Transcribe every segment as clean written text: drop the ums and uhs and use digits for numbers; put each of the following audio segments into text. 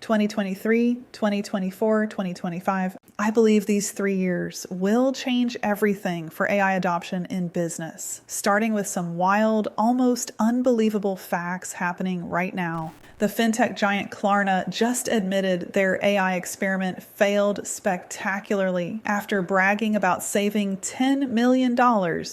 2023, 2024, 2025. I believe these 3 years will change everything for AI adoption in business, starting with some wild, almost unbelievable facts happening right now. The fintech giant Klarna just admitted their AI experiment failed spectacularly after bragging about saving $10 million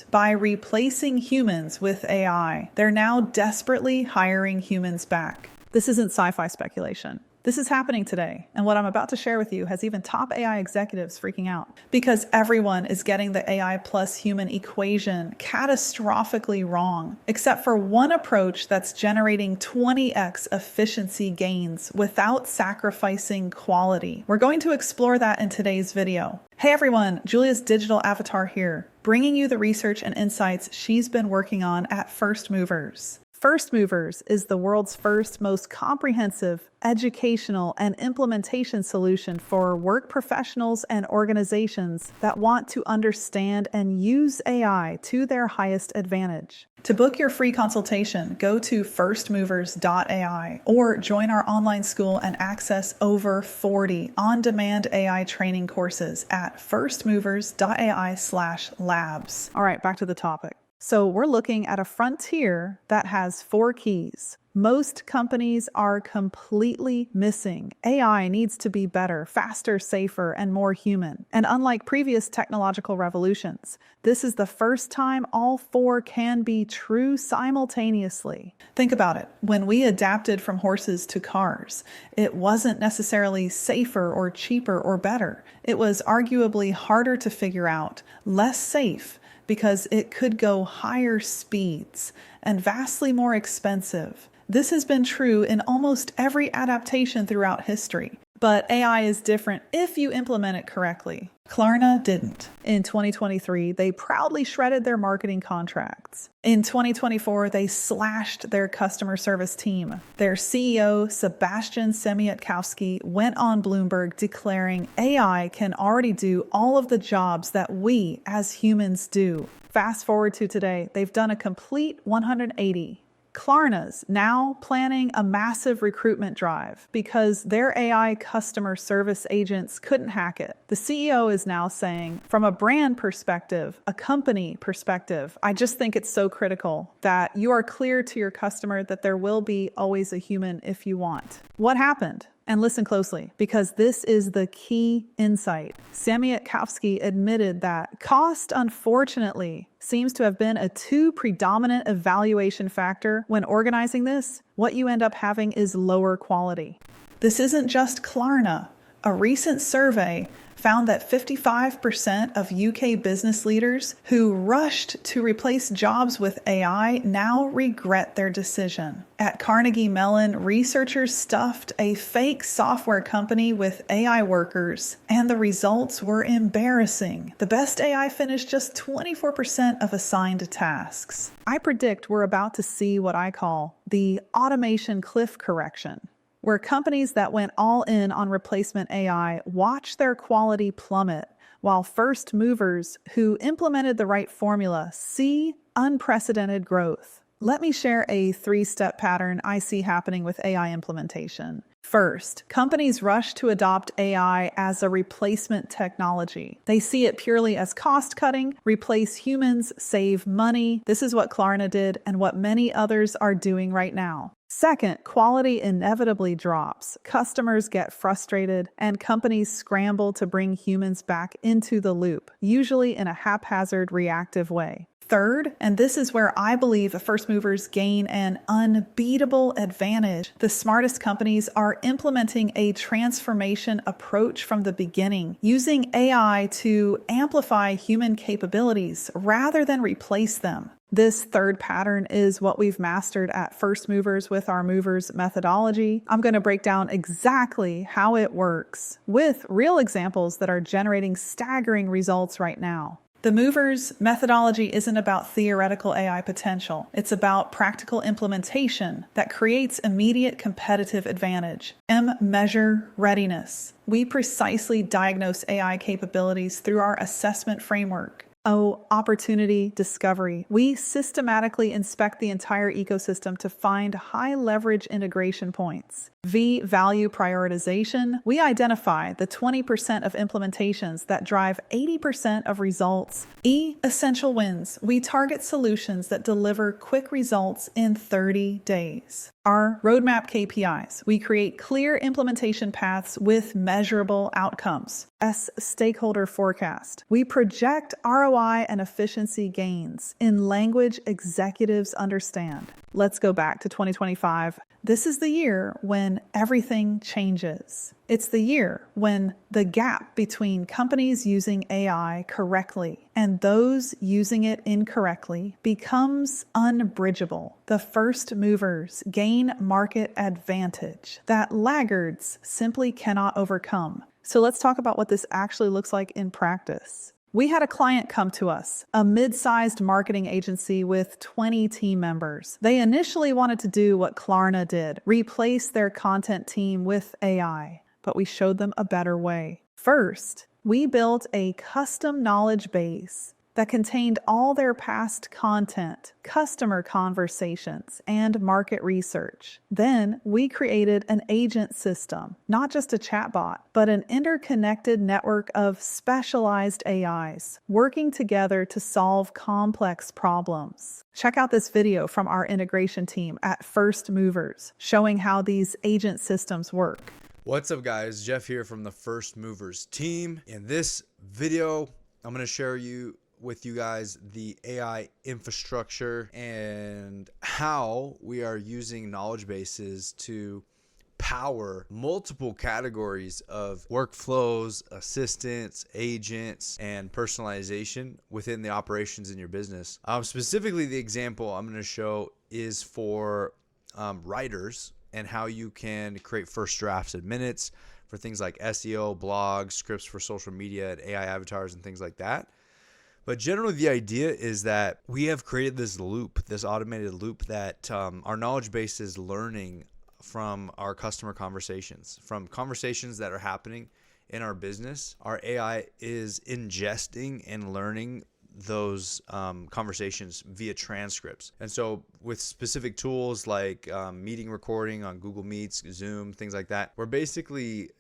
by replacing humans with AI. They're now desperately hiring humans back. This isn't sci-fi speculation. This is happening today, and what I'm about to share with you has even top AI executives freaking out because everyone is getting the AI plus human equation catastrophically wrong, except for one approach that's generating 20x efficiency gains without sacrificing quality. We're going to explore that in today's video. Hey everyone, Julia's digital avatar here, bringing you the research and insights she's been working on at First Movers. First Movers is the world's first, most comprehensive educational and implementation solution for work professionals and organizations that want to understand and use AI to their highest advantage. To book your free consultation, go to firstmovers.ai or join our online school and access over 40 on-demand AI training courses at firstmovers.ai/labs. All right, back to the topic. So we're looking at a frontier that has 4 keys. Most companies are completely missing. AI needs to be better, faster, safer, and more human. And unlike previous technological revolutions, this is the first time all 4 can be true simultaneously. Think about it. When we adapted from horses to cars, it wasn't necessarily safer or cheaper or better. It was arguably harder to figure out, less safe, because it could go higher speeds and vastly more expensive. This has been true in almost every adaptation throughout history. But AI is different if you implement it correctly. Klarna didn't. In 2023, they proudly shredded their marketing contracts. In 2024, they slashed their customer service team. Their CEO, Sebastian Semiotkowski, went on Bloomberg declaring AI can already do all of the jobs that we as humans do. Fast forward to today, they've done a complete 180. Klarna's now planning a massive recruitment drive because their AI customer service agents couldn't hack it. The CEO is now saying, from a brand perspective, a company perspective, I just think it's so critical that you are clear to your customer that there will be always a human if you want. What happened? And listen closely, because this is the key insight. Semiotkowski admitted that cost, unfortunately, seems to have been a too predominant evaluation factor when organizing this. What you end up having is lower quality. This isn't just Klarna. A recent survey found that 55% of UK business leaders who rushed to replace jobs with AI now regret their decision. At Carnegie Mellon, researchers stuffed a fake software company with AI workers, and the results were embarrassing. The best AI finished just 24% of assigned tasks. I predict we're about to see what I call the automation cliff correction, where companies that went all in on replacement AI watch their quality plummet, while first movers who implemented the right formula see unprecedented growth. Let me share a 3-step pattern I see happening with AI implementation. First, companies rush to adopt AI as a replacement technology. They see it purely as cost-cutting, replace humans, save money. This is what Klarna did and what many others are doing right now. Second, quality inevitably drops. Customers get frustrated, and companies scramble to bring humans back into the loop, usually in a haphazard, reactive way. Third, and this is where I believe first movers gain an unbeatable advantage, the smartest companies are implementing a transformation approach from the beginning, using AI to amplify human capabilities rather than replace them. This third pattern is what we've mastered at First Movers with our Movers methodology. I'm going to break down exactly how it works with real examples that are generating staggering results right now. The Movers methodology isn't about theoretical AI potential. It's about practical implementation that creates immediate competitive advantage. Measure readiness. We precisely diagnose AI capabilities through our assessment framework. O, opportunity discovery. We systematically inspect the entire ecosystem to find high leverage integration points. V, value prioritization. We identify the 20% of implementations that drive 80% of results. E, essential wins. We target solutions that deliver quick results in 30 days. R, roadmap KPIs. We create clear implementation paths with measurable outcomes. S, stakeholder forecast. We project ROI and efficiency gains in language executives understand. Let's go back to 2025. This is the year when everything changes. It's the year when the gap between companies using AI correctly and those using it incorrectly becomes unbridgeable. The first movers gain market advantage that laggards simply cannot overcome. So let's talk about what this actually looks like in practice. We had a client come to us, a mid-sized marketing agency with 20 team members. They initially wanted to do what Klarna did, replace their content team with AI, but we showed them a better way. First, we built a custom knowledge base that contained all their past content, customer conversations, and market research. Then we created an agent system, not just a chatbot, but an interconnected network of specialized AIs working together to solve complex problems. Check out this video from our integration team at First Movers, showing how these agent systems work. What's up, guys? Jeff here from the First Movers team. In this video, I'm going to share with you guys the AI infrastructure and how we are using knowledge bases to power multiple categories of workflows, assistants, agents, and personalization within the operations in your business. Specifically, the example I'm going to show is for writers and how you can create first drafts in minutes for things like SEO, blogs, scripts for social media, and AI avatars and things like that. But generally, the idea is that we have created this loop, this automated loop that our knowledge base is learning from our customer conversations, from conversations that are happening in our business. Our AI is ingesting and learning those conversations via transcripts. And so with specific tools like meeting recording on Google Meets, Zoom, things like that, we're basically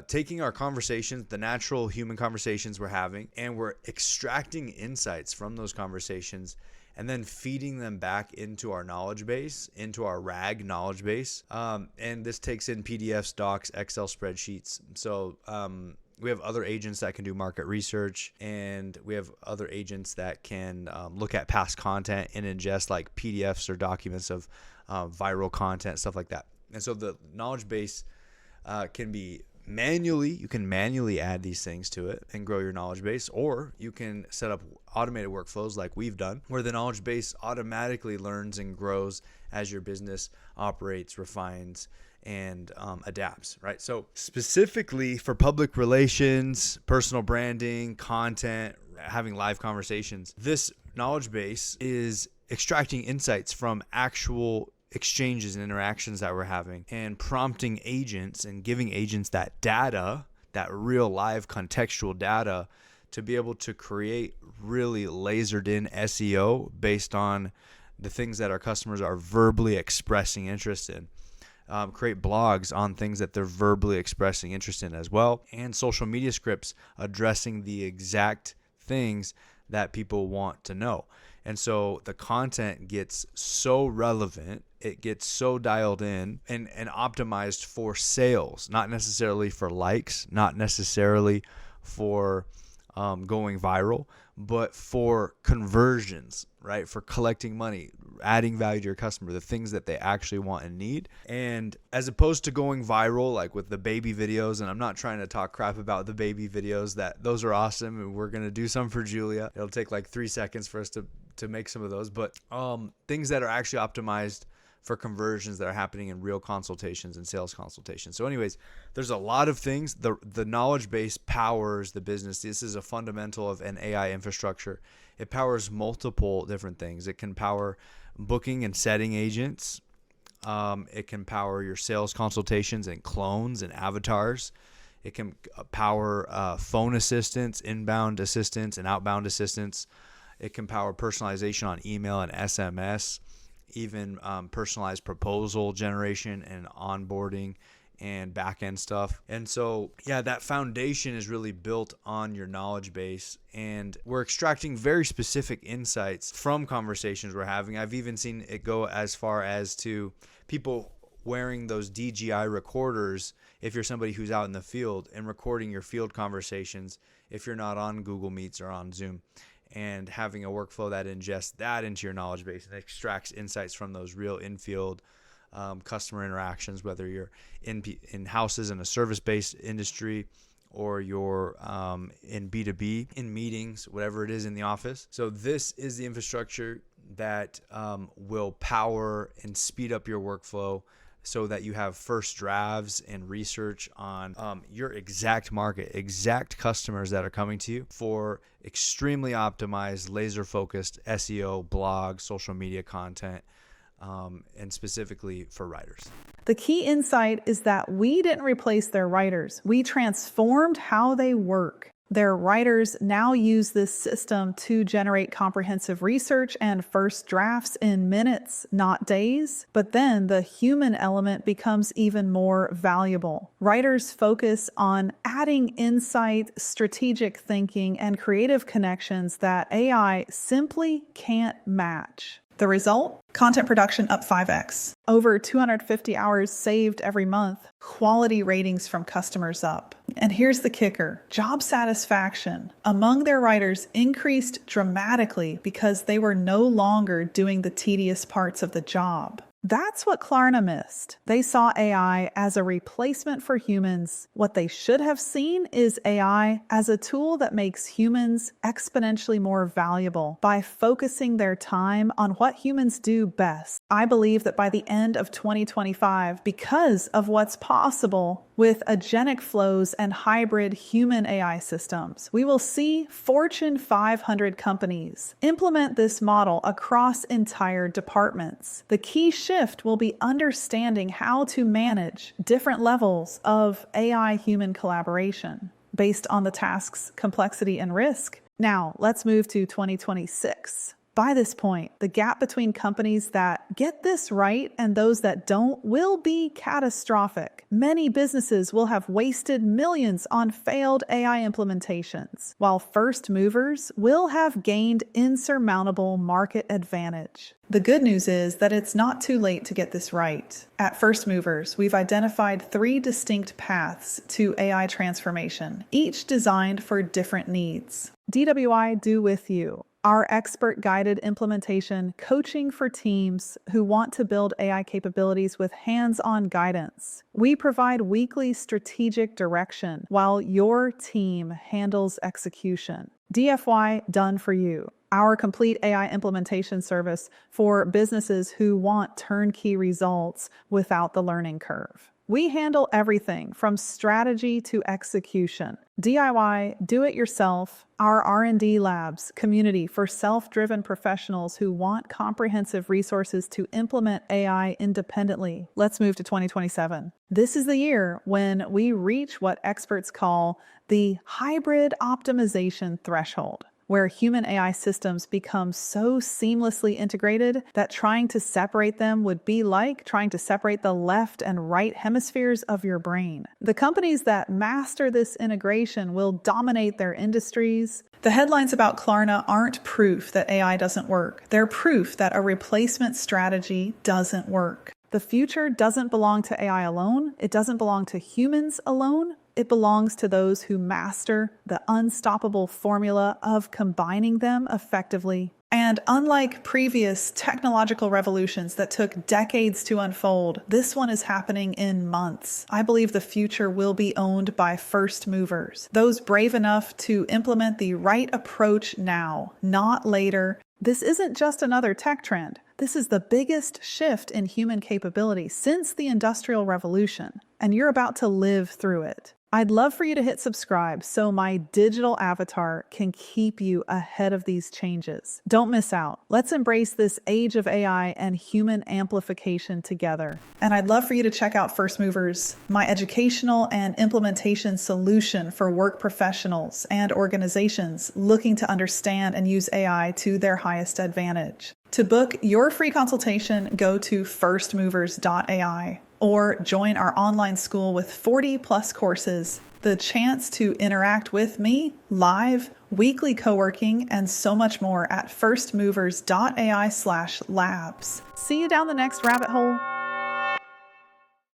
taking our conversations, the natural human conversations we're having, and we're extracting insights from those conversations and then feeding them back into our knowledge base, into our RAG knowledge base. And this takes in PDFs, docs, Excel spreadsheets. So we have other agents that can do market research, and we have other agents that can look at past content and ingest like PDFs or documents of viral content, stuff like that. And so the knowledge base can be you can manually add these things to it and grow your knowledge base, or you can set up automated workflows like we've done, where the knowledge base automatically learns and grows as your business operates, refines, and adapts, right? So specifically for public relations, personal branding, content, having live conversations, this knowledge base is extracting insights from actual exchanges and interactions that we're having and prompting agents and giving agents that data, that real live contextual data, to be able to create really lasered in SEO based on the things that our customers are verbally expressing interest in. Create blogs on things that they're verbally expressing interest in as well, and social media scripts addressing the exact things that people want to know. And so the content gets so relevant, it gets so dialed in and optimized for sales, not necessarily for likes, not necessarily for going viral, but for conversions, right? For collecting money, adding value to your customer, the things that they actually want and need. And as opposed to going viral, like with the baby videos, and I'm not trying to talk crap about the baby videos, that those are awesome, and we're going to do some for Julia. It'll take like 3 seconds for us to make some of those, but things that are actually optimized for conversions that are happening in real consultations and sales consultations. So anyways, there's a lot of things. The knowledge base powers the business. This is a fundamental of an AI infrastructure. It powers multiple different things. It can power booking and setting agents. It can power your sales consultations and clones and avatars. It can power phone assistance, inbound assistance, and outbound assistance. It can power personalization on email and SMS, even personalized proposal generation and onboarding and back-end stuff. And so, yeah, that foundation is really built on your knowledge base, and we're extracting very specific insights from conversations we're having. I've even seen it go as far as to people wearing those DJI recorders if you're somebody who's out in the field, and recording your field conversations if you're not on Google Meets or on Zoom, and having a workflow that ingests that into your knowledge base and extracts insights from those real in-field customer interactions, whether you're in houses in a service-based industry, or you're in B2B, in meetings, whatever it is in the office. So this is the infrastructure that will power and speed up your workflow, so that you have first drafts and research on your exact market, exact customers that are coming to you for extremely optimized, laser-focused SEO, blog, social media content, and specifically for writers. The key insight is that we didn't replace their writers. We transformed how they work. Their writers now use this system to generate comprehensive research and first drafts in minutes, not days. But then the human element becomes even more valuable. Writers focus on adding insight, strategic thinking, and creative connections that AI simply can't match. The result? Content production up 5x. Over 250 hours saved every month. Quality ratings from customers up. And here's the kicker. Job satisfaction among their writers increased dramatically because they were no longer doing the tedious parts of the job. That's what Klarna missed. They saw AI as a replacement for humans. What they should have seen is AI as a tool that makes humans exponentially more valuable by focusing their time on what humans do best. I believe that by the end of 2025, because of what's possible with agentic flows and hybrid human AI systems, we will see Fortune 500 companies implement this model across entire departments. The key shift will be understanding how to manage different levels of AI-human collaboration based on the task's complexity and risk. Now, let's move to 2026. By this point, the gap between companies that get this right and those that don't will be catastrophic. Many businesses will have wasted millions on failed AI implementations, while first movers will have gained insurmountable market advantage. The good news is that it's not too late to get this right. At First Movers, we've identified 3 distinct paths to AI transformation, each designed for different needs. DWI Do With You, our expert-guided implementation coaching for teams who want to build AI capabilities with hands-on guidance. We provide weekly strategic direction while your team handles execution. DFY Done For You, our complete AI implementation service for businesses who want turnkey results without the learning curve. We handle everything from strategy to execution. DIY, do it yourself, our R&D labs, community for self-driven professionals who want comprehensive resources to implement AI independently. Let's move to 2027. This is the year when we reach what experts call the hybrid optimization threshold, where human AI systems become so seamlessly integrated that trying to separate them would be like trying to separate the left and right hemispheres of your brain. The companies that master this integration will dominate their industries. The headlines about Klarna aren't proof that AI doesn't work. They're proof that a replacement strategy doesn't work. The future doesn't belong to AI alone. It doesn't belong to humans alone. It belongs to those who master the unstoppable formula of combining them effectively. And unlike previous technological revolutions that took decades to unfold, this one is happening in months. I believe the future will be owned by first movers, those brave enough to implement the right approach now, not later. This isn't just another tech trend. This is the biggest shift in human capability since the Industrial Revolution. and you're about to live through it. I'd love for you to hit subscribe so my digital avatar can keep you ahead of these changes. Don't miss out. Let's embrace this age of AI and human amplification together. And I'd love for you to check out First Movers, my educational and implementation solution for work professionals and organizations looking to understand and use AI to their highest advantage. To book your free consultation, go to firstmovers.ai. or join our online school with 40 plus courses, the chance to interact with me, live, weekly co-working, and so much more at firstmovers.ai/labs. See you down the next rabbit hole.